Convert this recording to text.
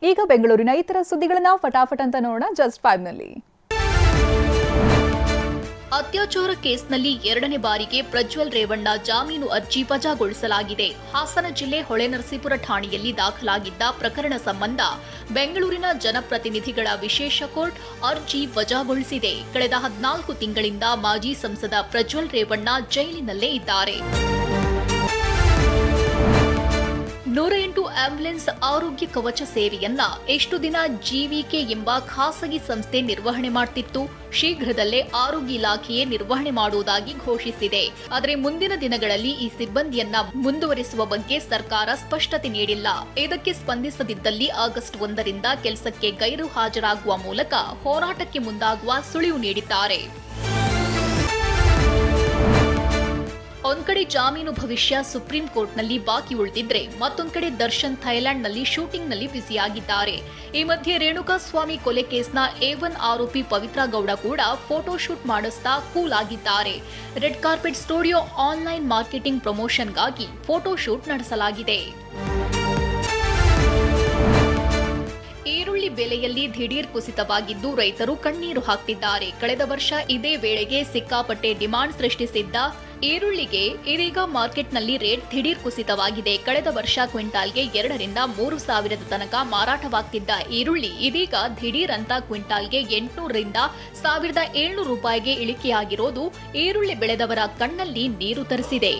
ಈಗ ಬೆಂಗಳೂರಿನ ಇತರ ಸುದ್ದಿಗಳನ್ನ ಫಟಾಫಟ್ ಅಂತ ನೋಡೋಣ ಜಸ್ಟ್ 5 ನಲ್ಲಿ. ಅತ್ಯಾಚಾರ ಕೇಸ್ನಲ್ಲಿ ಎರಡನೇ ಬಾರಿಗೆ ಪ್ರಜ್ವಲ್ ರೇವಣ್ಣ ಜಾಮೀನು ಅರ್ಜಿ ವಜಾಗೊಳಿಸಲಾಗಿದೆ. ಹಾಸನ ಜಿಲ್ಲೆ ಹೊಳೆನರಸೀಪುರ ಠಾಣೆಯಲ್ಲಿ ದಾಖಲಾಗಿದ್ದ ಪ್ರಕರಣ ಸಂಬಂಧ ಬೆಂಗಳೂರಿನ ಜನಪ್ರತಿನಿಧಿಗಳ ವಿಶೇಷ ಕೋರ್ಟ್ ಅರ್ಜಿ ವಜಾಗೊಳಿಸಿದೆ. ಕಳೆದ 14 ತಿಂಗಳಿಂದ ಮಾಜಿ ಸಂಸದ ಪ್ರಜ್ವಲ್ ರೇವಣ್ಣ ಜೈಲಿನಲ್ಲೇ ಇದ್ದಾರೆ. 108 ಆಂಬ್ಯುಲೆನ್ಸ್ ಆರೋಗ್ಯ ಕವಚ ಸೇವೆಯನ್ನ ಎಷ್ಟು ದಿನ ಜಿವಿಕೆ ಎಂಬ ಖಾಸಗಿ ಸಂಸ್ಥೆ ನಿರ್ವಹಣೆ ಮಾಡುತ್ತಿತ್ತು. ಶೀಘ್ರದಲ್ಲೇ ಆರೋಗ್ಯ ಇಲಾಖೆಯೇ ನಿರ್ವಹಣೆ ಮಾಡುವುದಾಗಿ ಘೋಷಿಸಿದೆ. ಆದರೆ ಮುಂದಿನ ದಿನಗಳಲ್ಲಿ ಈ ಸಿಬ್ಬಂದಿಯನ್ನ ಮುಂದುವರಿಸುವ ಬಗ್ಗೆ ಸರ್ಕಾರ ಸ್ಪಷ್ಟತೆ ನೀಡಿಲ್ಲ. ಇದಕ್ಕೆ ಸ್ಪಂದಿಸದಿದ್ದಲ್ಲಿ ಆಗಸ್ಟ್ 1ರಿಂದ ಕೆಲಸಕ್ಕೆ ಗೈರು ಹಾಜರಾಗುವ ಮೂಲಕ ಹೋರಾಟಕ್ಕೆ ಮುಂದಾಗುವ ಸುಳಿವು ನೀಡಿದ್ದಾರೆ. ಒಂದ್ ಕಡೆ ಜಾಮೀನು ಭವಿಷ್ಯ ಸುಪ್ರೀಂ ಕೋರ್ಟ್ನಲ್ಲಿ ಬಾಕಿ ಉಳಿದಿದ್ರೆ ಮತ್ತೊಂದ್ ಕಡೆ ದರ್ಶನ್ ಥೈಲ್ಯಾಂಡ್ನಲ್ಲಿ ಶೂಟಿಂಗ್ನಲ್ಲಿ ಬ್ಯುಸಿಯಾಗಿದ್ದಾರೆ. ಈ ಮಧ್ಯೆ ರೇಣುಕಾಸ್ವಾಮಿ ಕೊಲೆ ಕೇಸ್ನ A1 ಆರೋಪಿ ಪವಿತ್ರ ಗೌಡ ಕೂಡ ಫೋಟೋ ಶೂಟ್ ಮಾಡಿಸ್ತಾ ಕೂಲ್ ಆಗಿದ್ದಾರೆ. Red carpet studio online marketing ಪ್ರಮೋಷನ್ಗಾಗಿ ಫೋಟೋ ಶೂಟ್ ನಡೆಸಲಾಗಿದೆ. ಈರುಳ್ಳಿ ಬೆಲೆಯಲ್ಲಿ ದಿಢೀರ್ ಕುಸಿತವಾಗಿದ್ದು ರೈತರು ಕಣ್ಣೀರು ಹಾಕ್ತಿದ್ದಾರೆ. ಕಳೆದ ವರ್ಷ ಇದೇ ವೇಳೆಗೆ ಸಿಕ್ಕಾಪಟ್ಟೆ ಡಿಮಾಂಡ್ ಸೃಷ್ಟಿಸಿದ್ದ ಈರುಳ್ಳಿಗೆ ಇದೀಗ ಮಾರ್ಕೆಟ್ನಲ್ಲಿ ರೇಟ್ ದಿಢೀರ್ ಕುಸಿತವಾಗಿದೆ. ಕಳೆದ ವರ್ಷ ಕ್ವಿಂಟಾಲ್ಗೆ 2 ರಿಂದ 3 ಸಾವಿರದ ತನಕ ಮಾರಾಟವಾಗ್ತಿದ್ದ ಈರುಳ್ಳಿ ಇದೀಗ ದಿಢೀರ್ ಅಂತ ಕ್ವಿಂಟಾಲ್ಗೆ 800 ರಿಂದ 1700 ರೂಪಾಯಿಗೆ ಇಳಿಕೆಯಾಗಿರೋದು ಈರುಳ್ಳಿ ಬೆಳೆದವರ ಕಣ್ಣಲ್ಲಿ ನೀರು ತರಿಸಿದೆ.